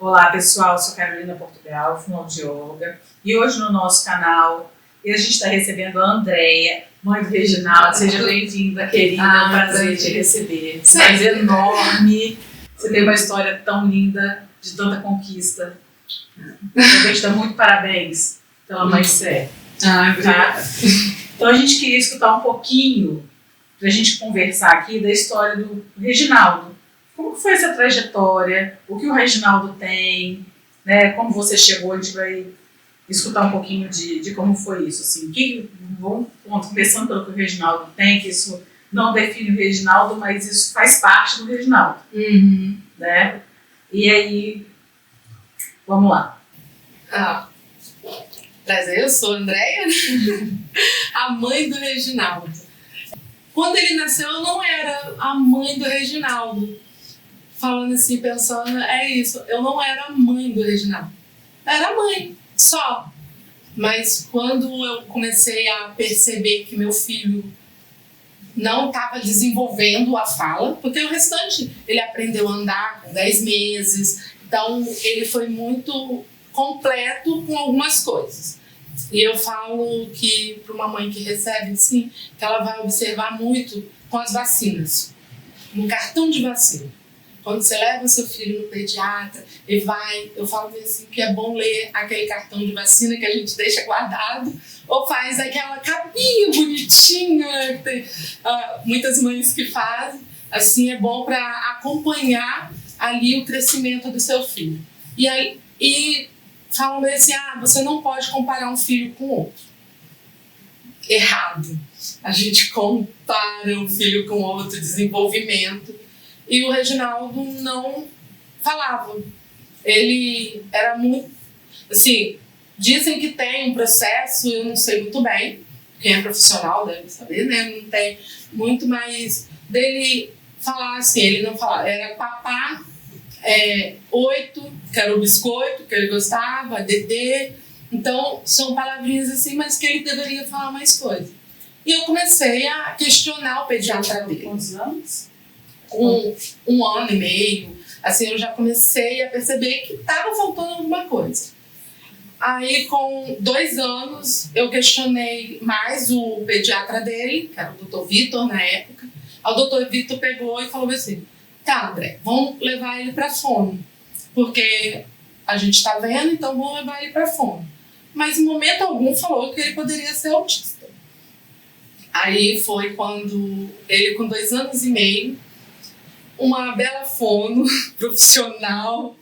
Olá pessoal, eu sou Carolina Portugal, fonoaudióloga, e hoje no nosso canal a gente está recebendo a Andréia, mãe do Reginaldo. Seja bem-vinda, querida, é um prazer te receber. Prazer enorme, você tem uma história tão linda, de tanta conquista. Eu te dou muito parabéns pela mãe Sé. Tá? Então a gente queria escutar um pouquinho, para a gente conversar aqui da história do Reginaldo. Como foi essa trajetória? O que o Reginaldo tem? Né? Como você chegou? A gente vai escutar um pouquinho de como foi isso. Assim. Começando pelo que o Reginaldo tem, que isso não define o Reginaldo, mas isso faz parte do Reginaldo. Uhum. Né? E aí, vamos lá. Prazer, eu sou a Andréia, a mãe do Reginaldo. Quando ele nasceu, eu não era a mãe do Reginaldo. Falando assim, pensando, é isso, eu não era a mãe do Reginaldo. Era a mãe, só. Mas quando eu comecei a perceber que meu filho não estava desenvolvendo a fala, porque o restante, ele aprendeu a andar com 10 meses, então ele foi muito completo com algumas coisas. E eu falo que para uma mãe que recebe, sim, que ela vai observar muito com as vacinas, no cartão de vacina. Quando você leva o seu filho no pediatra e vai, eu falo assim que é bom ler aquele cartão de vacina que a gente deixa guardado, ou faz aquela capinha bonitinha, né, que tem muitas mães que fazem. Assim, é bom para acompanhar ali o crescimento do seu filho. E falam assim, você não pode comparar um filho com outro. Errado. A gente compara um filho com outro, desenvolvimento. E o Reginaldo não falava. Ele era muito... Assim, dizem que tem um processo, eu não sei muito bem. Quem é profissional deve saber, né? Não tem muito, mas dele falar assim, ele não falava. Era papá, 8, que era o biscoito que ele gostava, Dedê. Então, são palavrinhas assim, mas que ele deveria falar mais coisas. E eu comecei a questionar o pediatra dele. Quantos anos? Com 1 ano e meio, assim, eu já comecei a perceber que estava faltando alguma coisa. Aí, com 2 anos, eu questionei mais o pediatra dele, que era o Dr. Vitor na época. O Dr. Vitor pegou e falou assim, tá, André, vamos levar ele para fono, porque a gente está vendo, então vamos levar ele para fono. Mas em momento algum falou que ele poderia ser autista. Aí foi quando ele, com 2 anos e meio, uma bela fono profissional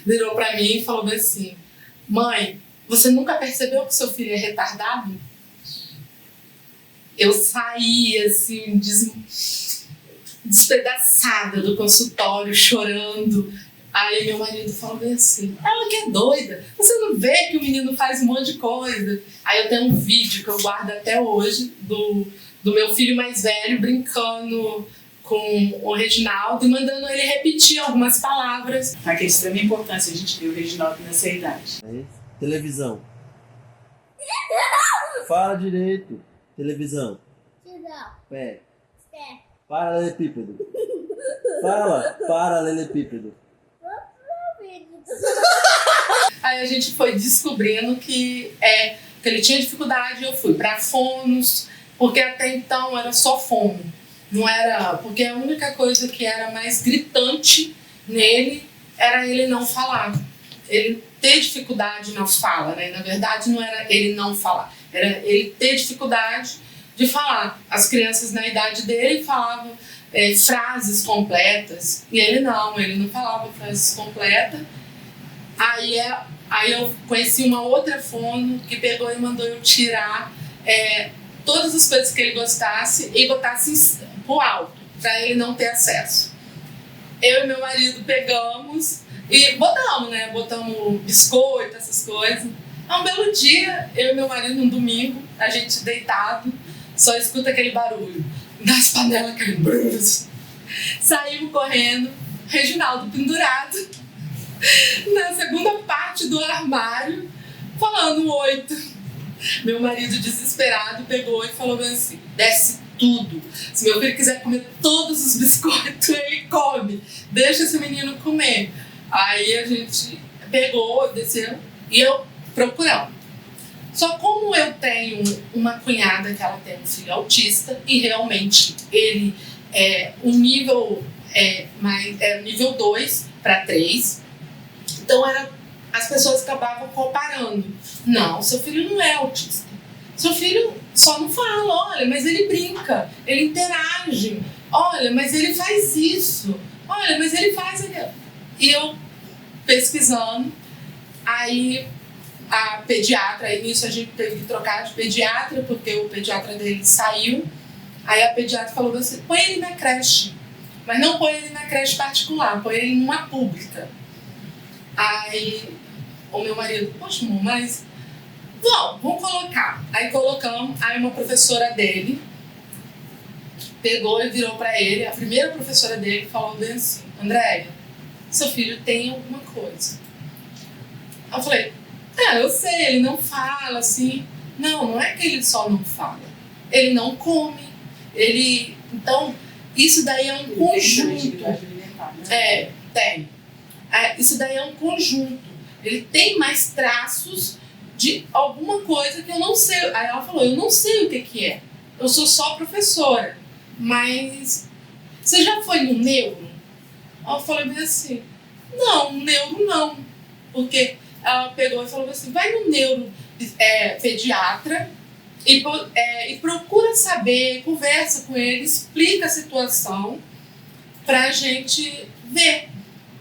virou para mim e falou assim, mãe, você nunca percebeu que seu filho é retardado? Eu saí assim, despedaçada do consultório, chorando. Aí meu marido falou assim, ela que é doida, você não vê que o menino faz um monte de coisa? Aí eu tenho um vídeo que eu guardo até hoje do meu filho mais velho brincando com o Reginaldo e mandando ele repetir algumas palavras. É de extrema importância a gente ter o Reginaldo nessa idade. Aí, televisão. Fala direito. Televisão. Pé. Paralelepípedo. Fala. Paralelepípedo. Aí a gente foi descobrindo que ele tinha dificuldade. Eu fui para fonos, porque até então era só fono. Não era, porque a única coisa que era mais gritante nele era ele não falar. Ele ter dificuldade na fala, né? Na verdade, não era ele não falar, era ele ter dificuldade de falar. As crianças na idade dele falavam frases completas e ele não falava frases completas. Aí eu conheci uma outra fono que pegou e mandou eu tirar todas as coisas que ele gostasse e botasse pro alto, para ele não ter acesso. Eu e meu marido pegamos e botamos biscoito, essas coisas. Um belo dia, eu e meu marido, num domingo, a gente deitado, só escuta aquele barulho das panelas caindo. Saímos correndo, Reginaldo pendurado na segunda parte do armário, falando 8. Meu marido, desesperado, pegou e falou assim, desce tudo. Se meu filho quiser comer todos os biscoitos, ele come. Deixa esse menino comer. Aí a gente pegou, desceu e eu procurando. Só como eu tenho uma cunhada que ela tem um filho autista e realmente ele o nível nível 2 para 3, então as pessoas acabavam comparando. Não, seu filho não é autista. Seu filho só não fala, olha, mas ele brinca, ele interage, olha, mas ele faz isso, olha, mas ele faz aquilo. E eu pesquisando, aí a pediatra, nisso a gente teve que trocar de pediatra, porque o pediatra dele saiu. Aí a pediatra falou assim, põe ele na creche, mas não põe ele na creche particular, põe ele numa pública. Aí o meu marido, poxa, amor, mas vamos colocar. Aí colocamos, aí uma professora dele pegou e virou para ele, a primeira professora dele falou bem assim, Andréia, seu filho tem alguma coisa. Aí eu falei, eu sei, ele não fala assim. Não é que ele só não fala, ele não come, então, isso daí é um conjunto. Tem. Isso daí é um conjunto. Ele tem mais traços de alguma coisa que eu não sei. Aí ela falou, eu não sei o que é. Eu sou só professora. Mas você já foi no neuro? Aí eu falei bem assim, não, neuro não. Porque ela pegou e falou assim, vai no neuro pediatra e procura saber, conversa com ele, explica a situação pra gente ver.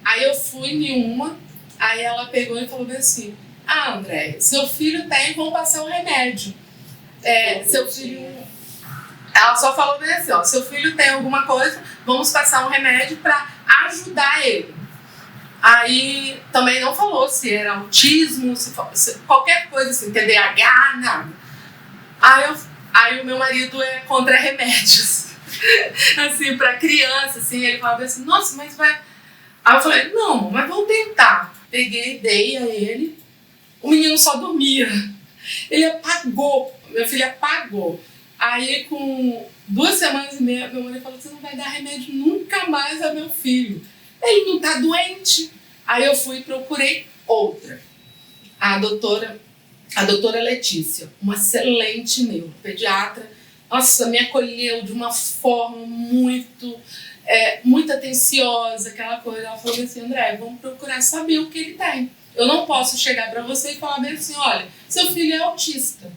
Aí eu fui em uma, aí ela pegou e falou assim, André, seu filho tem, vão passar um remédio. Seu filho... Ela só falou bem assim, ó, seu filho tem alguma coisa, vamos passar um remédio pra ajudar ele. Aí também não falou se era autismo, se qualquer coisa assim, TDAH, nada. Aí o meu marido é contra remédios. Assim, pra criança, assim, ele falava assim, nossa, mas vai... Aí eu falei, não, mas vamos tentar. Peguei, dei a ele, o menino só dormia. Ele apagou, meu filho apagou. Aí com 2 semanas e meia, meu marido falou, você não vai dar remédio nunca mais a meu filho. Ele não tá doente. Aí eu fui e procurei outra. A doutora Letícia, uma excelente neuropediatra. Nossa, me acolheu de uma forma muito atenciosa, aquela coisa. Ela falou assim, André, vamos procurar saber o que ele tem. Eu não posso chegar para você e falar bem assim, olha, seu filho é autista.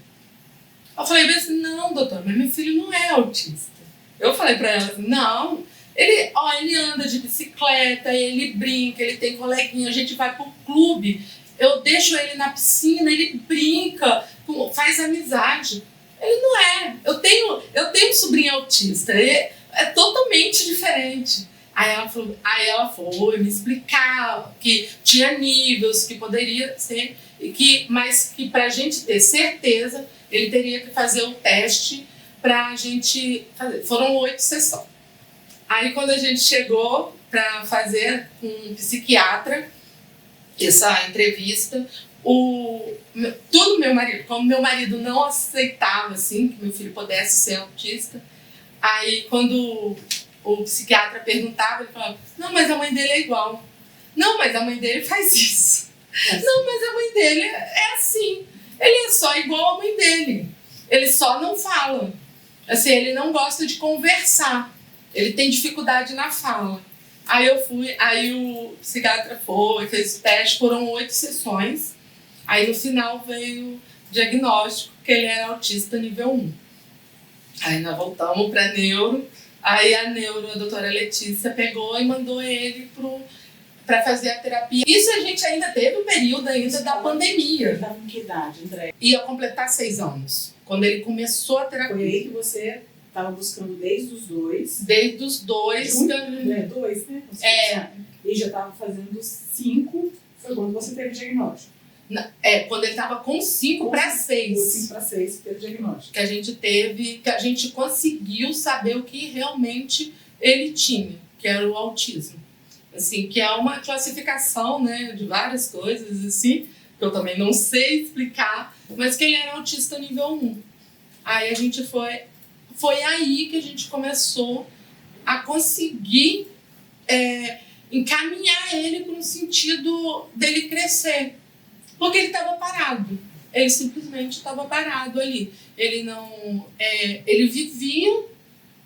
Eu falei bem assim, não, doutora, mas meu filho não é autista. Eu falei para ela assim, não, ele anda de bicicleta, ele brinca, ele tem coleguinha, a gente vai pro clube, eu deixo ele na piscina, ele brinca, faz amizade. Ele não é. Eu tenho um sobrinho autista, ele é totalmente diferente. Aí ela foi me explicar que tinha níveis, que poderia ser, mas que pra gente ter certeza, ele teria que fazer o teste pra gente fazer. Foram 8 sessões. Aí quando a gente chegou para fazer com um psiquiatra essa entrevista, meu marido, como meu marido não aceitava assim que meu filho pudesse ser autista, aí quando o psiquiatra perguntava, ele falava, não, mas a mãe dele é igual. Não, mas a mãe dele faz isso. Não, mas a mãe dele é assim. Ele é só igual a mãe dele. Ele só não fala. Assim, ele não gosta de conversar. Ele tem dificuldade na fala. Aí eu fui, aí o psiquiatra fez o teste, foram 8 sessões. Aí no final veio o diagnóstico que ele era autista nível 1. Aí nós voltamos para neuro. Aí a doutora Letícia pegou e mandou ele para fazer a terapia. Isso a gente ainda teve um período ainda da pandemia. Ele estava em que idade, André? Ia completar 6 anos, quando ele começou a terapia. Foi aí que você estava buscando desde os 2. Desde os 2. 2, né? E já estava fazendo 5, foi quando você teve diagnóstico. Quando ele estava com 5 para 6. 5 para 6 teve diagnóstico. Que a gente conseguiu saber o que realmente ele tinha, que era o autismo. Assim, que é uma classificação, né, de várias coisas, assim, que eu também não sei explicar, mas que ele era autista nível 1. Aí a gente foi aí que a gente começou a conseguir encaminhar ele para um sentido dele crescer. Porque ele estava parado. Ele simplesmente estava parado ali. Ele não... ele vivia,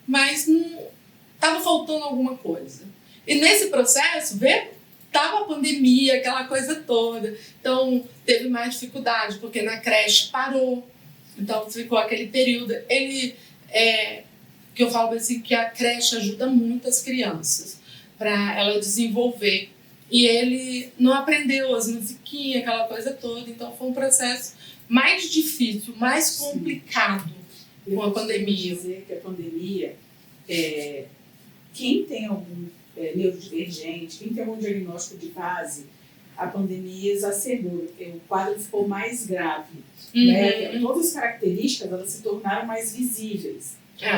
mas não estava faltando alguma coisa. E nesse processo, estava a pandemia, aquela coisa toda. Então, teve mais dificuldade, porque na creche parou. Então, ficou aquele período. Que eu falo assim, que a creche ajuda muito as crianças para ela desenvolver. E ele não aprendeu as musiquinhas, aquela coisa toda. Então, foi um processo mais difícil, mais complicado com a pandemia. Eu dizer que a pandemia, quem tem algum neurodivergente, quem tem algum diagnóstico de base, a pandemia exacerbou, porque o quadro ficou mais grave. Né? Todas as características elas se tornaram mais visíveis.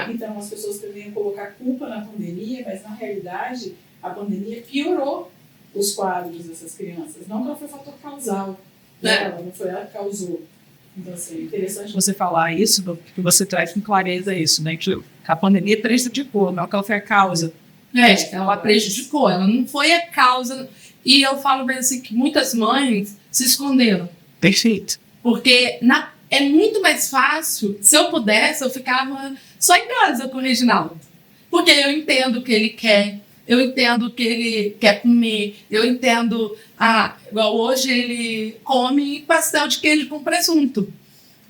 Então, as pessoas poderiam colocar culpa na pandemia, mas, na realidade, a pandemia piorou os quadros dessas crianças. Não que ela foi fator causal, né? Ela não foi ela que causou. Então, assim, é interessante você falar isso, porque você traz com clareza isso, né? Que a pandemia prejudicou, não que ela foi a causa. Ela prejudicou, ela não foi a causa. E eu falo bem assim, que muitas mães se esconderam. Perfeito. Porque é muito mais fácil, se eu pudesse, eu ficava só em casa com o Reginaldo. Porque eu entendo o que ele quer, eu entendo o que ele quer comer, eu entendo... igual hoje ele come pastel de queijo com presunto.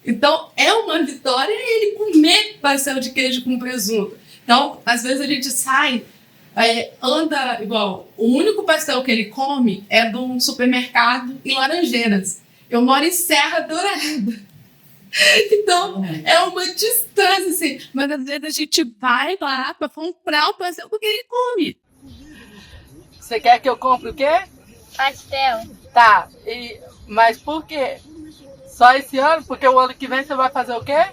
Então, é uma vitória ele comer pastel de queijo com presunto. Então, às vezes a gente sai, anda igual... O único pastel que ele come é de um supermercado em Laranjeiras. Eu moro em Serra Dourada. Então, é uma distância, assim. Mas às vezes a gente vai lá para comprar o pastel porque ele come. Você quer que eu compre o quê? Pastel. Tá, mas por quê? Só esse ano? Porque o ano que vem você vai fazer o quê?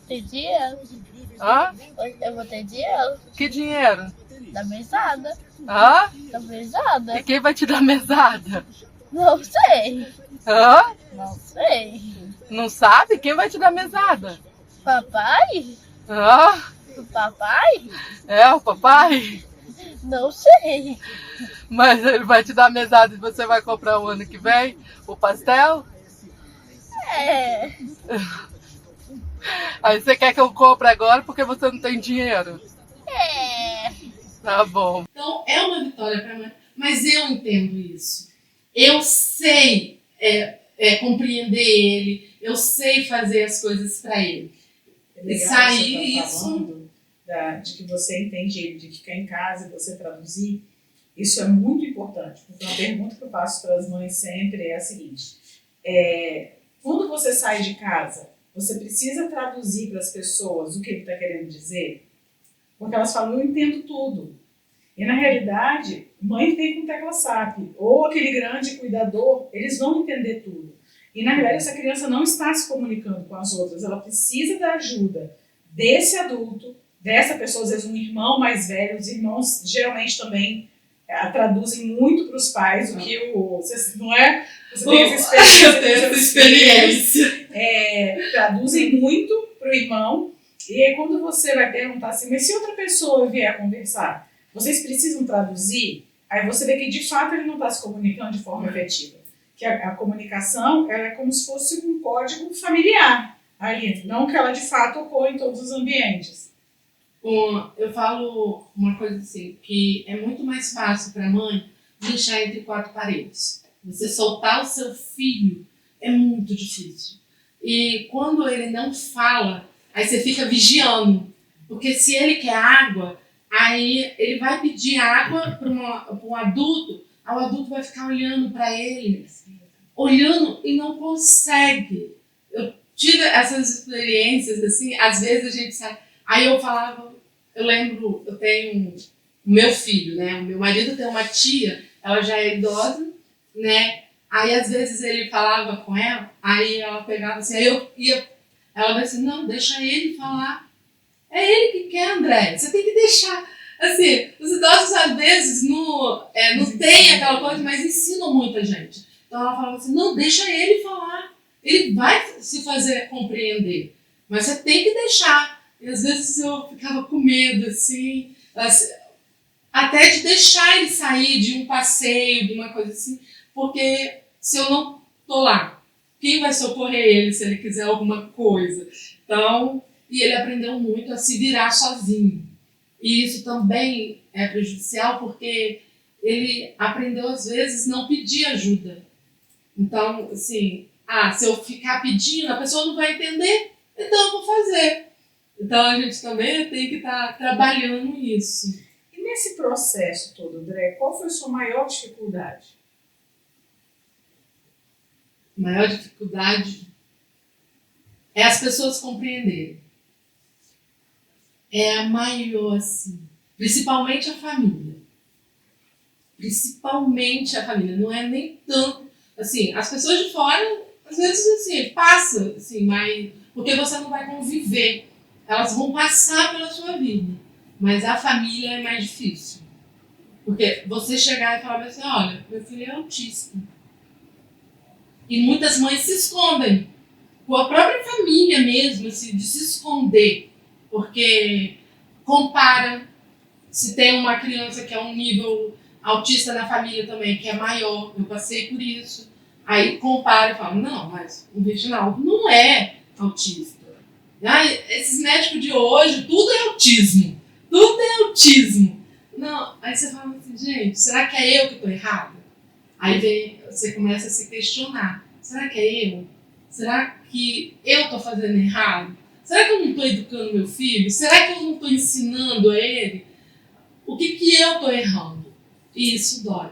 Tem dinheiro. Hã? Eu vou ter dinheiro. Que dinheiro? Da mesada. Hã? Da mesada. E quem vai te dar mesada? Não sei. Hã? Não sei. Não sabe? Quem vai te dar mesada? Papai? Hã? O papai? É, o papai? Não sei. Mas ele vai te dar mesada e você vai comprar o ano que vem o pastel? É. Aí você quer que eu compre agora porque você não tem dinheiro? É. Tá bom. Então, é uma vitória para mim, mas eu entendo isso. Eu sei compreender ele, eu sei fazer as coisas para ele. Sair isso... de que você entende ele, de ficar em casa e você traduzir, isso é muito importante. Porque uma pergunta que eu faço para as mães sempre é a seguinte: quando você sai de casa, você precisa traduzir para as pessoas o que ele está querendo dizer? Porque elas falam, eu entendo tudo. E na realidade, mãe tem com tecla SAP, ou aquele grande cuidador, eles vão entender tudo. E na realidade essa criança não está se comunicando com as outras, ela precisa da ajuda desse adulto, dessa pessoa, às vezes um irmão mais velho. Os irmãos geralmente também traduzem muito para os pais, o que você não é... Você tem essa experiência. Traduzem muito para o irmão, e aí quando você vai perguntar assim, mas se outra pessoa vier conversar, vocês precisam traduzir? Aí você vê que de fato ele não está se comunicando de forma efetiva. Que a comunicação ela é como se fosse um código familiar ali, não que ela de fato ocorra em todos os ambientes. Eu falo uma coisa assim, que é muito mais fácil para a mãe deixar entre quatro paredes. Você soltar o seu filho é muito difícil. E quando ele não fala, aí você fica vigiando. Porque se ele quer água, aí ele vai pedir água para um adulto, aí o adulto vai ficar olhando para ele, olhando e não consegue. Eu tive essas experiências, assim, às vezes a gente sai. Aí eu falava, eu lembro, eu tenho o meu filho, né? O meu marido tem uma tia, ela já é idosa, né? Aí às vezes ele falava com ela, aí ela pegava assim, aí eu ia, ela vai assim, não, deixa ele falar. É ele que quer, André, você tem que deixar. Assim, os idosos às vezes não tem aquela coisa, mas ensinam muita gente. Então ela falava assim, não, deixa ele falar, ele vai se fazer compreender, mas você tem que deixar. E às vezes eu ficava com medo, assim até de deixar ele sair de um passeio, de uma coisa assim, porque se eu não tô lá, quem vai socorrer ele se ele quiser alguma coisa? Então, e ele aprendeu muito a se virar sozinho. E isso também é prejudicial porque ele aprendeu, às vezes, não pedir ajuda. Então, assim, se eu ficar pedindo, a pessoa não vai entender, então eu vou fazer. Então, a gente também tem que estar trabalhando isso. E nesse processo todo, André, qual foi a sua maior dificuldade? A maior dificuldade é as pessoas compreenderem. É a maior, assim. Principalmente a família. Principalmente a família. Não é nem tanto... Assim, as pessoas de fora, às vezes, assim, passa, assim, mas... Porque você não vai conviver. Elas vão passar pela sua vida. Mas a família é mais difícil. Porque você chegar e falar assim, olha, meu filho é autista. E muitas mães se escondem. Com a própria família mesmo, assim, de se esconder. Porque compara, se tem uma criança que é um nível autista na família também, que é maior, eu passei por isso. Aí compara e fala, não, mas o Reginaldo não é autista. Esses médicos de hoje, tudo é autismo. Tudo é autismo. Não, aí você fala assim, gente, será que é eu que estou errada? Aí você começa a se questionar. Será que é eu? Será que eu estou fazendo errado? Será que eu não estou educando meu filho? Será que eu não estou ensinando a ele? O que eu estou errando? E isso dói.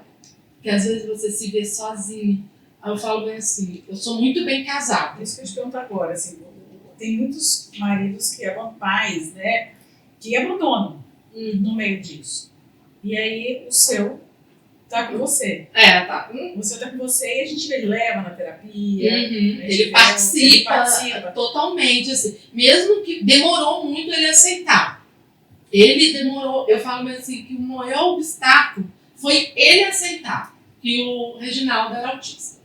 Porque às vezes você se vê sozinho. Aí eu falo bem assim, eu sou muito bem casada. Isso que eu te pergunto agora, assim, tem muitos maridos que pais, né, que abandonam no meio disso. E aí o seu tá com você. Tá. O seu tá com você e a gente leva na terapia. Ele participa totalmente, assim. Mesmo que demorou muito ele aceitar. Ele demorou, eu falo assim, que o maior obstáculo foi ele aceitar que o Reginaldo era autista.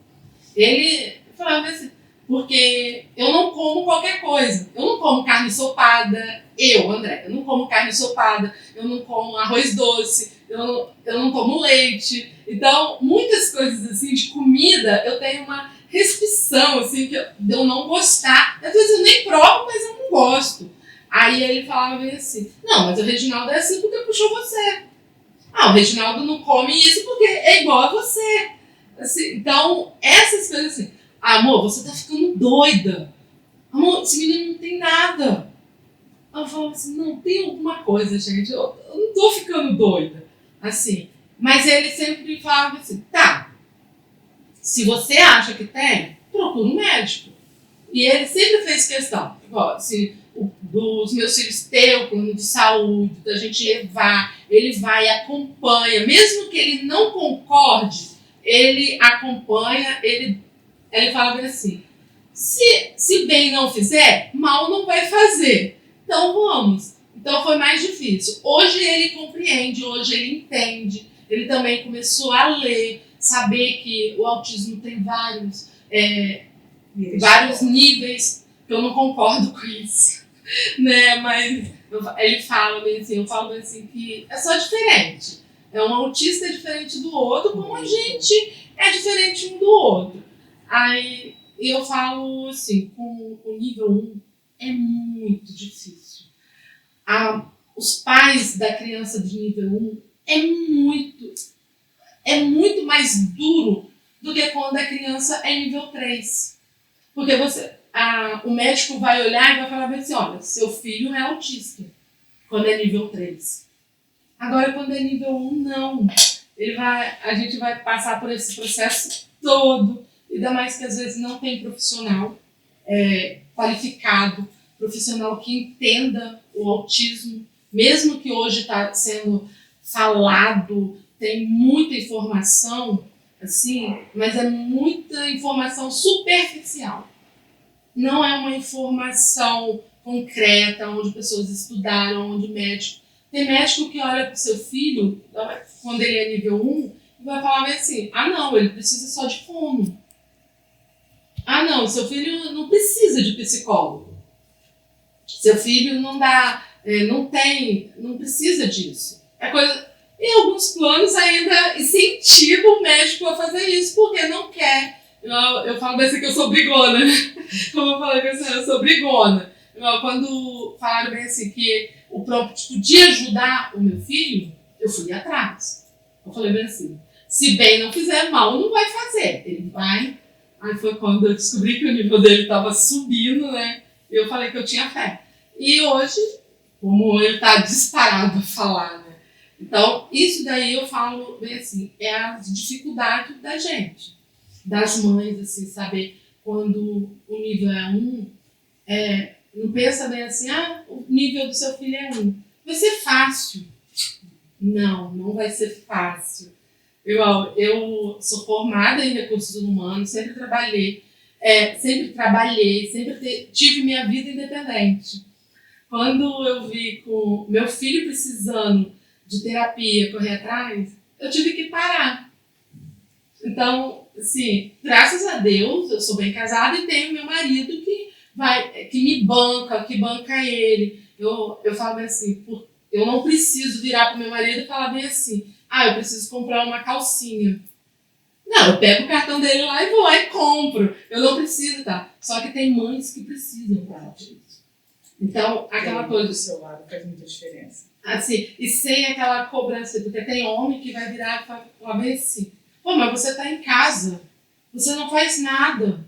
Ele falava assim, porque eu não como qualquer coisa. Eu não como carne ensopada, André, eu não como carne ensopada, eu não como arroz doce, eu não como leite. Então, muitas coisas assim de comida, eu tenho uma restrição, assim, de eu não gostar. Às vezes eu nem provo, mas eu não gosto. Aí ele falava assim, não, mas o Reginaldo é assim porque puxou você. O Reginaldo não come isso porque é igual a você. Assim, então, essas coisas assim, amor, você tá ficando doida. Amor, esse menino não tem nada. Eu falo assim, não, tem alguma coisa, gente, eu não tô ficando doida. Assim, mas ele sempre falava assim, tá, se você acha que tem, procura um médico. E ele sempre fez questão, se dos meus filhos ter o plano de saúde, da gente levar, ele vai e acompanha, mesmo que ele não concorde, ele acompanha, ele fala bem assim, se bem não fizer, mal não vai fazer. Então vamos. Então foi mais difícil. Hoje ele compreende, hoje ele entende. Ele também começou a ler, saber que o autismo tem vários níveis, que eu não concordo com isso. Né? Mas ele fala bem assim, eu falo bem assim que é só diferente. Um autista é diferente do outro, como a gente é diferente um do outro. Aí eu falo assim, com o nível 1 é muito difícil. Os pais da criança de nível 1 é muito mais duro do que quando a criança é nível 3. Porque o médico vai olhar e vai falar assim, olha, seu filho é autista, quando é nível 3. Agora, quando é nível 1, não. A gente vai passar por esse processo todo, ainda mais que às vezes não tem profissional qualificado, profissional que entenda o autismo, mesmo que hoje está sendo falado, tem muita informação, assim, mas é muita informação superficial. Não é uma informação concreta, onde pessoas estudaram, onde médicos... Tem médico que olha para o seu filho, quando ele é nível 1, e vai falar assim, não, ele precisa só de fono. Não, seu filho não precisa de psicólogo. Seu filho não precisa disso. E nos planos ainda incentiva o médico a fazer isso, porque não quer. Eu falo assim que eu sou brigona, né? Como eu falei com a senhora, eu sou brigona. Quando falaram bem assim que o próprio podia ajudar o meu filho, eu fui atrás. Eu falei bem assim, se bem não fizer mal, não vai fazer. Ele vai. Aí foi quando eu descobri que o nível dele estava subindo, né? Eu falei que eu tinha fé. E hoje, como ele está disparado a falar, né? Então, isso daí eu falo bem assim, é a dificuldade da gente, das mães, assim, saber quando o nível é 1, não pensa bem assim, o nível do seu filho é 1. Vai ser fácil. Não vai ser fácil. Eu sou formada em recursos humanos, sempre trabalhei, sempre tive minha vida independente. Quando eu vi com meu filho precisando de terapia, correr atrás, eu tive que parar. Então, assim, graças a Deus, eu sou bem casada e tenho meu marido que me banca, que banca ele. Eu falo bem assim, eu não preciso virar para o meu marido e falar bem assim, eu preciso comprar uma calcinha. Não, eu pego o cartão dele lá e vou lá e compro. Eu não preciso, tá? Só que tem mães que precisam disso. Então, aquela coisa do seu lado faz muita diferença. Assim, e sem aquela cobrança, porque tem homem que vai virar e falar bem assim, mas você está em casa, você não faz nada.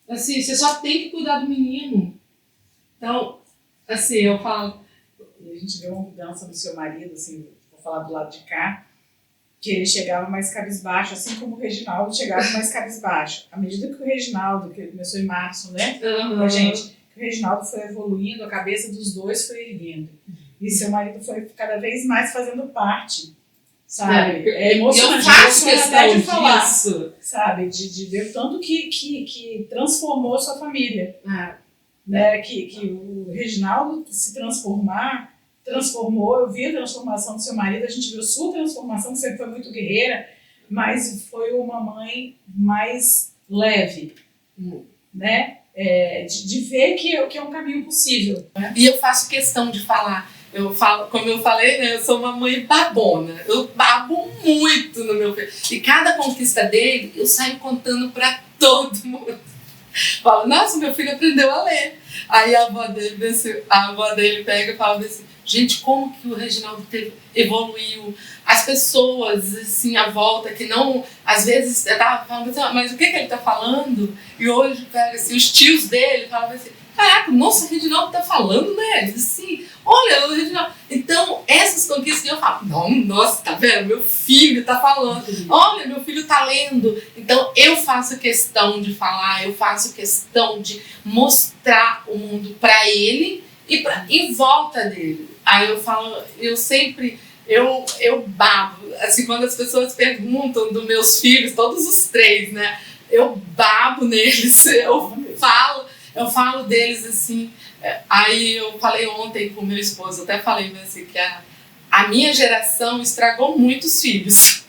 Assim, você só tem que cuidar do menino. Então, assim, eu falo... E a gente vê uma mudança no seu marido, assim, vou falar do lado de cá, que ele chegava mais cabisbaixo, assim como o Reginaldo chegava mais cabisbaixo. À medida que o Reginaldo, que começou em março, né, com a gente, que o Reginaldo foi evoluindo, a cabeça dos dois foi erguendo. E seu marido foi cada vez mais fazendo parte, sabe? É emocionante. Eu faço questão de falar disso. Sabe? De ver o tanto que transformou sua família. Né? Que o Reginaldo se transformou, eu vi a transformação do seu marido, a gente viu a sua transformação, que sempre foi muito guerreira, mas foi uma mãe mais leve, né? De ver que é um caminho possível. Né? E eu faço questão de falar, como eu falei, né, eu sou uma mãe babona, eu babo muito no meu filho. E cada conquista dele, eu saio contando para todo mundo. Falo, nossa, meu filho aprendeu a ler. Aí a avó dele pega e fala assim, gente, como que o Reginaldo evoluiu? As pessoas, assim, à volta, que não... Às vezes, eu tava falando assim, mas o que ele tá falando? E hoje, pega assim, os tios dele falavam assim, caraca, nossa, o Reginaldo tá falando, né? Assim, olha, o Reginaldo... Então, essas conquistas que eu falo, nossa, tá vendo? Meu filho tá falando. Olha, meu filho tá lendo. Então, eu faço questão de falar, eu faço questão de mostrar o mundo pra ele e em volta dele. Aí eu falo, eu babo. Assim, quando as pessoas perguntam dos meus filhos, todos os 3, né? Eu babo neles, eu falo deles assim. Aí eu falei ontem com meu esposo, até falei assim, que a minha geração estragou muitos filhos.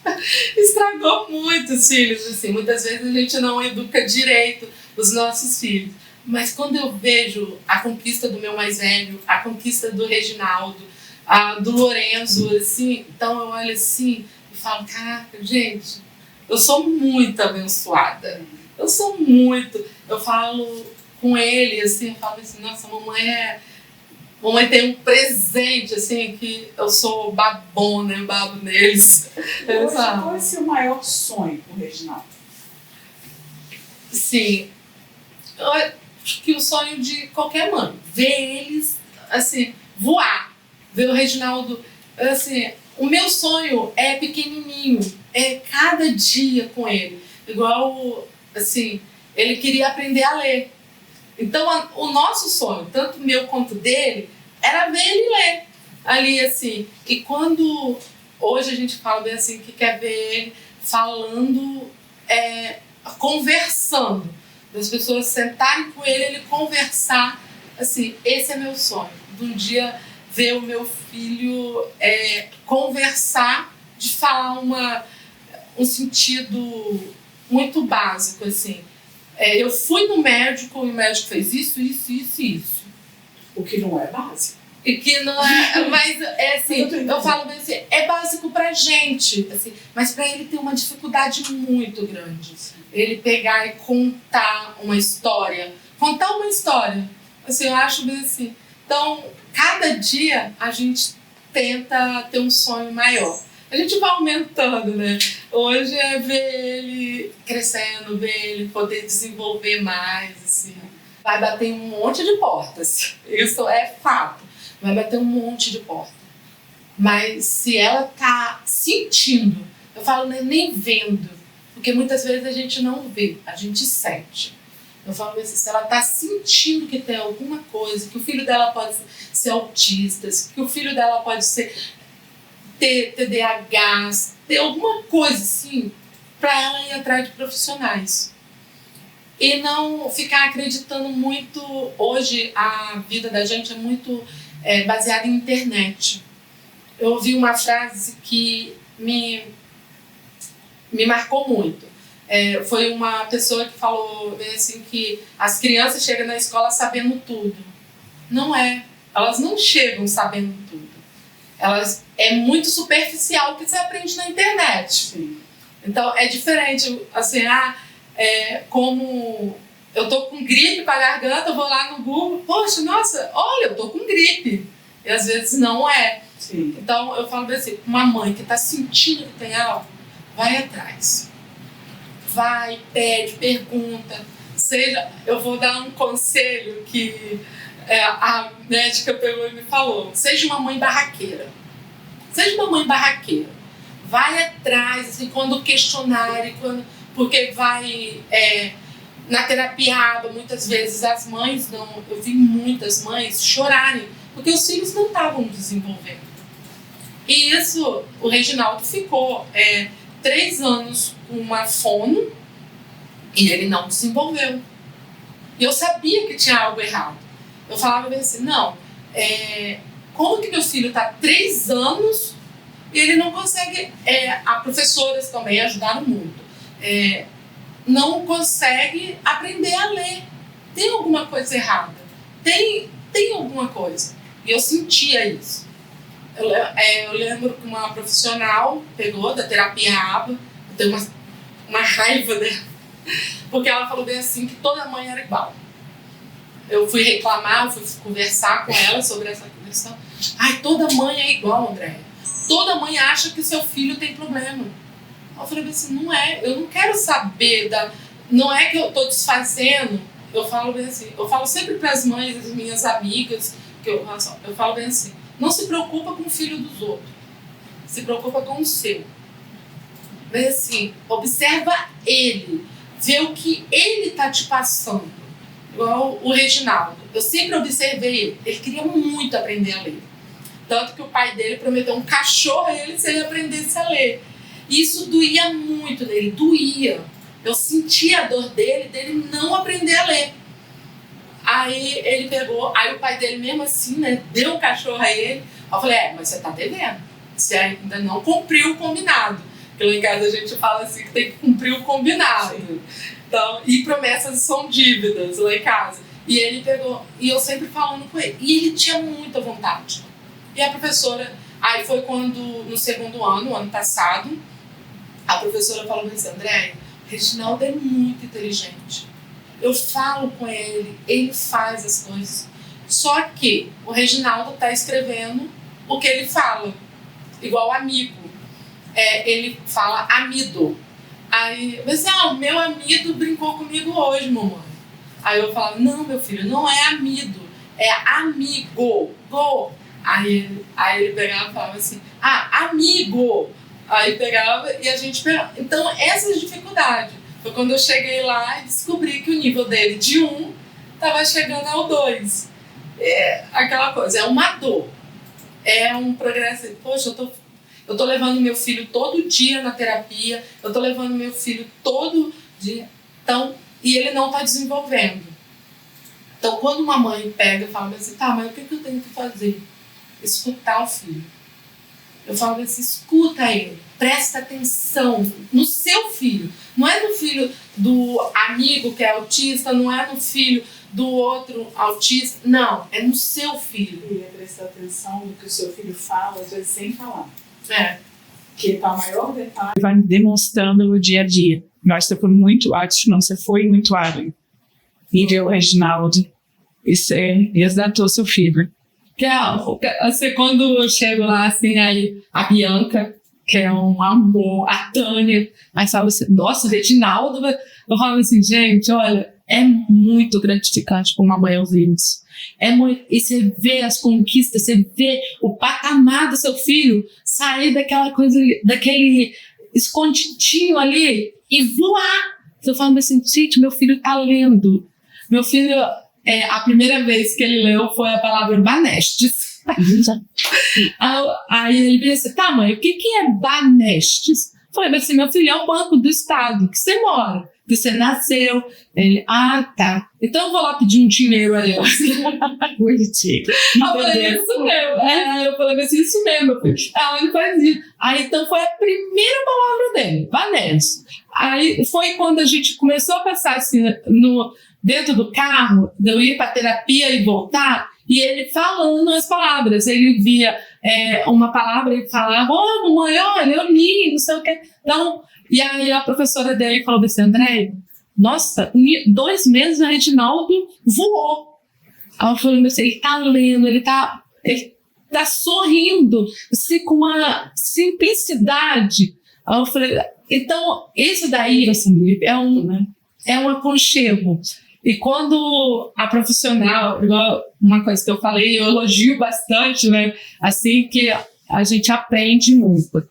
Estragou muitos filhos, assim. Muitas vezes a gente não educa direito os nossos filhos. Mas quando eu vejo a conquista do meu mais velho, a conquista do Reginaldo, a do Lorenzo, assim, então eu olho assim e falo, caraca, gente, eu sou muito abençoada. Eu sou muito. Eu falo com ele, assim, eu falo assim, nossa, mamãe tem um presente, assim, que eu sou babona, eu babo neles. Qual é o seu maior sonho com o Reginaldo? Sim, eu acho que o sonho de qualquer mãe, ver eles, assim, voar, ver o Reginaldo, assim, o meu sonho é pequenininho, é cada dia com ele, igual, assim, ele queria aprender a ler. Então, o nosso sonho, tanto meu quanto dele, era ver ele ler ali, assim. E quando hoje a gente fala bem assim, que quer ver ele falando, conversando, das pessoas sentarem com ele conversar, assim, esse é meu sonho. De um dia ver o meu filho conversar, de falar um sentido muito básico, assim. Eu fui no médico e o médico fez isso. O que não é básico. E que não é, mas é assim, eu falo assim, é básico pra gente, assim, mas pra ele tem uma dificuldade muito grande. Ele pegar e contar uma história, assim, eu acho bem assim. Então, cada dia a gente tenta ter um sonho maior. A gente vai aumentando, né? Hoje é ver ele crescendo, ver ele poder desenvolver mais, assim. Vai bater um monte de portas, isso é fato. Vai bater um monte de portas. Mas se ela tá sentindo, eu falo nem vendo, porque muitas vezes a gente não vê, a gente sente. Eu falo assim, se ela tá sentindo que tem alguma coisa, que o filho dela pode ser autista, que o filho dela pode ter TDAH, ter alguma coisa assim, para ela ir atrás de profissionais. E não ficar acreditando muito. Hoje a vida da gente é muito baseada em internet. Eu ouvi uma frase que me marcou muito. Foi uma pessoa que falou assim, que as crianças chegam na escola sabendo tudo. Não é. Elas não chegam sabendo tudo. É muito superficial o que você aprende na internet. Sim. Então é diferente. Assim, como eu tô com gripe pra garganta, eu vou lá no Google, poxa, nossa, olha, eu tô com gripe. E às vezes não é. Sim. Então eu falo assim, uma mãe que tá sentindo que tem algo, vai atrás. Vai, pede, pergunta. Eu vou dar um conselho que a médica pegou e me falou. Seja uma mãe barraqueira. Vai atrás, assim, quando questionarem, porque vai na terapia ABA, muitas vezes as mães eu vi muitas mães chorarem porque os filhos não estavam desenvolvendo. E isso, o Reginaldo ficou 3 anos com uma fono e ele não desenvolveu. E eu sabia que tinha algo errado. Eu falava assim, não, como que meu filho está 3 anos e ele não consegue, as professoras também ajudaram muito, não consegue aprender a ler. Tem alguma coisa errada. Tem alguma coisa. E eu sentia isso. Eu lembro que uma profissional pegou da terapia ABA, eu tenho uma raiva dela, porque ela falou bem assim que toda mãe era igual. Eu fui reclamar, eu fui conversar com ela sobre essa questão. Ai, toda mãe é igual, André. Toda mãe acha que seu filho tem problema. Eu falei assim, não é, eu não quero saber não é que eu estou desfazendo. Eu falo bem assim, eu falo sempre para as mães, as minhas amigas, eu falo bem assim, não se preocupa com o filho dos outros, se preocupa com o seu. Mas assim, observa ele, vê o que ele está te passando. Igual o Reginaldo, eu sempre observei ele queria muito aprender a ler. Tanto que o pai dele prometeu um cachorro a ele se ele aprendesse a ler. E isso doía muito nele, doía. Eu sentia a dor dele não aprender a ler. Aí ele pegou, aí o pai dele mesmo assim, né, deu um cachorro a ele. Eu falei, mas você tá devendo. Você ainda não cumpriu o combinado. Porque lá em casa a gente fala assim que tem que cumprir o combinado. Então, e promessas são dívidas lá em casa. E ele pegou, e eu sempre falando com ele. E ele tinha muita vontade. E a professora, aí foi quando, no 2º ano, o ano passado, a professora falou assim, André, o Reginaldo é muito inteligente. Eu falo com ele, ele faz as coisas. Só que o Reginaldo está escrevendo o que ele fala, igual amigo. Ele fala amido. Aí eu disse, o meu amido brincou comigo hoje, mamãe. Aí eu falava, não, meu filho, não é amido, é amigo. Go. Aí ele pegava e falava assim, amigo. Aí pegava e a gente pegava. Então, essas dificuldades. Foi quando eu cheguei lá e descobri que o nível dele de 1 estava chegando ao 2. Aquela coisa, é uma dor. É um progresso. Poxa, eu tô levando meu filho todo dia na terapia, eu tô levando meu filho todo dia. Então, e ele não está desenvolvendo. Então, quando uma mãe pega e fala assim, mas o que eu tenho que fazer? Escutar o filho. Eu falo assim, escuta ele, presta atenção no seu filho. Não é no filho do amigo que é autista, não é no filho do outro autista. Não, é no seu filho. Eu ia prestar atenção no que o seu filho fala, às vezes sem falar. Que tá maior detalhe. Vai demonstrando no dia a dia. Nossa, foi muito acho não, você foi muito além. E viu o Reginaldo. E você exaltou seu filho. Que assim, quando eu chego lá, assim, aí a Bianca, que é um amor, a Tânia, aí fala assim, nossa, o Reginaldo. Eu falo assim, gente, olha, é muito gratificante como uma mãe ouvir isso. E você vê as conquistas, você vê o patamar do seu filho sair daquela coisa, daquele escondidinho ali e voar. Eu falo assim, gente, meu filho tá lendo. Meu filho, a primeira vez que ele leu foi a palavra Banestes. Aí ele disse, tá, mãe, o que é Banestes? Eu falei assim, meu filho, é o banco do estado que você mora, que você nasceu. Ele, tá. Então eu vou lá pedir um dinheiro a ele. Bonitinho. Eu falei, isso mesmo. Eu falei assim, isso mesmo, meu filho. Ele faz isso. Aí então foi a primeira palavra dele, Vanessa. Aí foi quando a gente começou a passar assim, dentro do carro, de eu ir para terapia e voltar, e ele falando as palavras. Ele via uma palavra e falava, mamãe, olha, eu li, não sei o que. Então, e aí a professora dele falou assim, André, nossa, 2 meses o Reginaldo voou. Aí eu falei assim, ele tá lendo, ele tá sorrindo, assim, com uma simplicidade. Aí eu falei, então, isso daí, assim, é um aconchego. E quando a profissional, igual uma coisa que eu falei, eu elogio bastante, né? Assim que a gente aprende muito.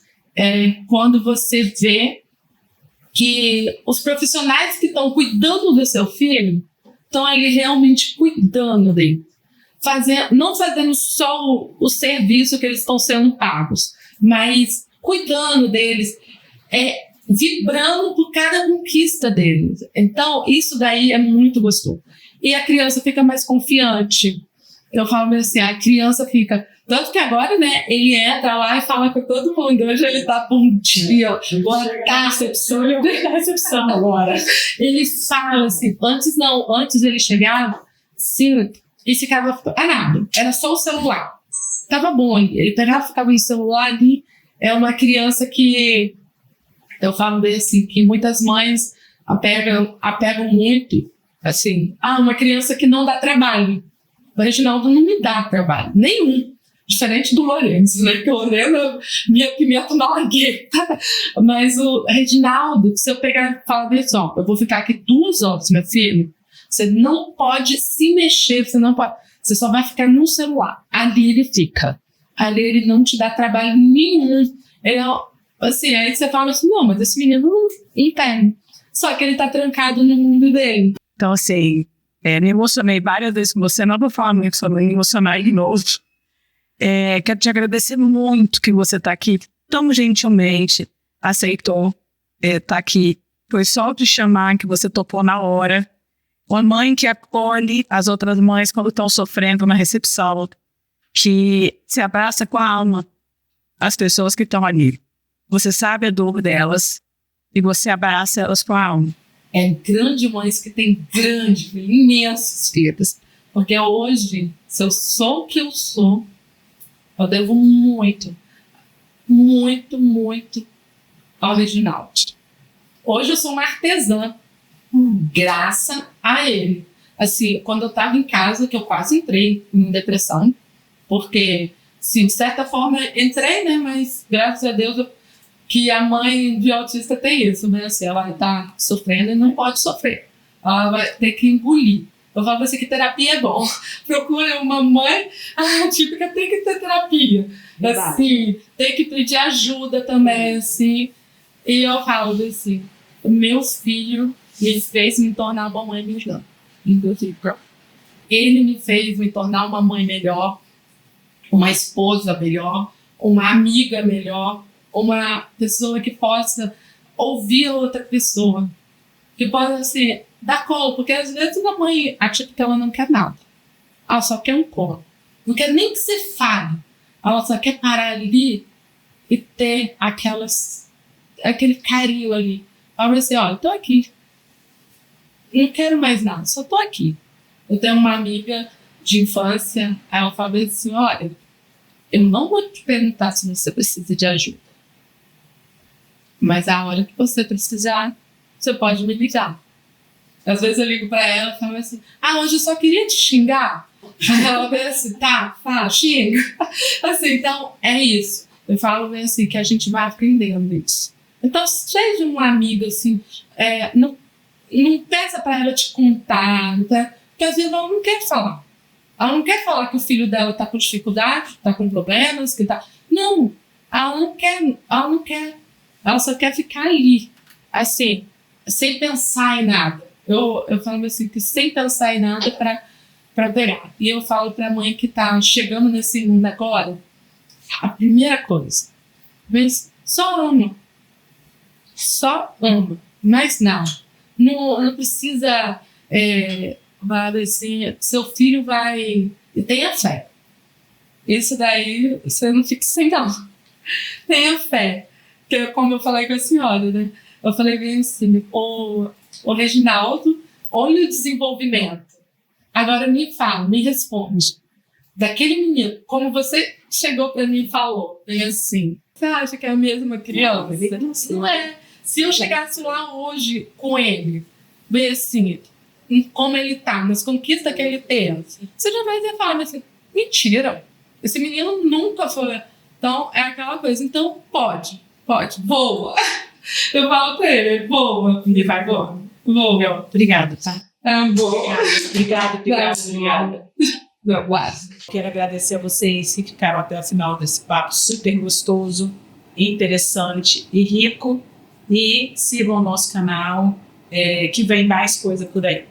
Quando você vê que os profissionais que estão cuidando do seu filho estão ali realmente cuidando dele. Não fazendo só o serviço que eles estão sendo pagos, mas cuidando deles, vibrando por cada conquista deles. Então, isso daí é muito gostoso. E a criança fica mais confiante. Eu falo assim, a criança fica... Tanto que agora, né, ele entra lá e fala com todo mundo. Hoje ele tá bom dia, boa tarde, recepção agora. Ele fala assim, antes ele chegava, assim, e ficava parado. Era só o celular. Tava bom, ele pegava e ficava em celular ali. É uma criança que... Eu falo desse que muitas mães apegam muito, assim, uma criança que não dá trabalho. O Reginaldo não me dá trabalho, nenhum. Diferente do Lourenço, né? Porque o Lourenço é minha pimenta na lagueta. Mas o Reginaldo, se eu pegar e falar desse, eu vou ficar aqui 2 horas, meu filho, você não pode se mexer, você só vai ficar no celular. Ali ele fica. Ali ele não te dá trabalho nenhum. Ele assim, aí você fala assim, não, mas esse menino não entende. Só que ele tá trancado no mundo dele. Então, assim, me emocionei várias vezes com você, não vou falar muito sobre me emocionar de novo. Quero te agradecer muito que você tá aqui, tão gentilmente aceitou tá aqui. Foi só te chamar que você topou na hora. Uma mãe que acolhe as outras mães quando estão sofrendo na recepção, que se abraça com a alma as pessoas que estão ali. Você sabe a dor delas e você abraça elas com a alma. Grandes mães que têm imensas filhas. Porque hoje, se eu sou o que eu sou, eu devo muito, muito, muito ao Reginaldo. Hoje eu sou uma artesã, graças a ele. Assim, quando eu estava em casa, que eu quase entrei em depressão, porque, sim, de certa forma, entrei, né? Mas, graças a Deus, que a mãe de autista tem isso, né? Assim, ela está sofrendo e não pode sofrer. Ela vai ter que engolir. Eu falo assim que terapia é bom. Procura uma mãe típica, tem que ter terapia. Assim, tem que pedir ajuda também, assim. E eu falo assim, meu filho me fez me tornar uma mãe melhor. Ele me fez me tornar uma mãe melhor, uma esposa melhor, uma amiga melhor, uma pessoa que possa ouvir a outra pessoa, que possa, assim, dar colo, porque às vezes a mãe acha que ela não quer nada, ela só quer um colo, não quer nem que você fale, ela só quer parar ali e ter aquele carinho ali, ela vai assim, olha, eu tô aqui, não quero mais nada, só tô aqui, Eu tenho uma amiga de infância, aí ela fala assim, olha, eu não vou te perguntar se você precisa de ajuda. Mas a hora que você precisar, você pode me ligar. Às vezes eu ligo pra ela e falo assim, hoje eu só queria te xingar. Aí ela vem assim, tá, fala, xinga. Assim, então, é isso. Eu falo bem assim, que a gente vai aprendendo isso. Então, seja uma amiga, assim, não peça pra ela te contar, tá? Porque às vezes ela não quer falar. Ela não quer falar que o filho dela tá com dificuldade, tá com problemas, que tá... Não, ela não quer. Ela só quer ficar ali, assim, sem pensar em nada. Eu falo assim, que sem pensar em nada pra pegar. E eu falo pra mãe que tá chegando nesse mundo agora, a primeira coisa, mas só ama. Só ama. Mas não precisa assim, seu filho vai... Tenha fé. Isso daí, você não fique sem não. Tenha fé. Que, como eu falei com a senhora, né? Eu falei bem assim, o Reginaldo, olha o desenvolvimento. Agora me fala, me responde. Daquele menino, como você chegou para mim e falou, bem assim, você acha que é a mesma criança? Não é. Se eu chegasse lá hoje com ele, bem assim, como ele tá, nas conquistas que ele tem, você já vai falar, mas assim, mentira, esse menino nunca foi. Então, é aquela coisa. Então, pode, voa. Eu falo com ele, voa. Ele vai voar. Voa. Obrigada, tá? Voa. Obrigada. Eu guardo. Quero agradecer a vocês que ficaram até o final desse papo super gostoso, interessante e rico. E sigam o nosso canal, que vem mais coisa por aí.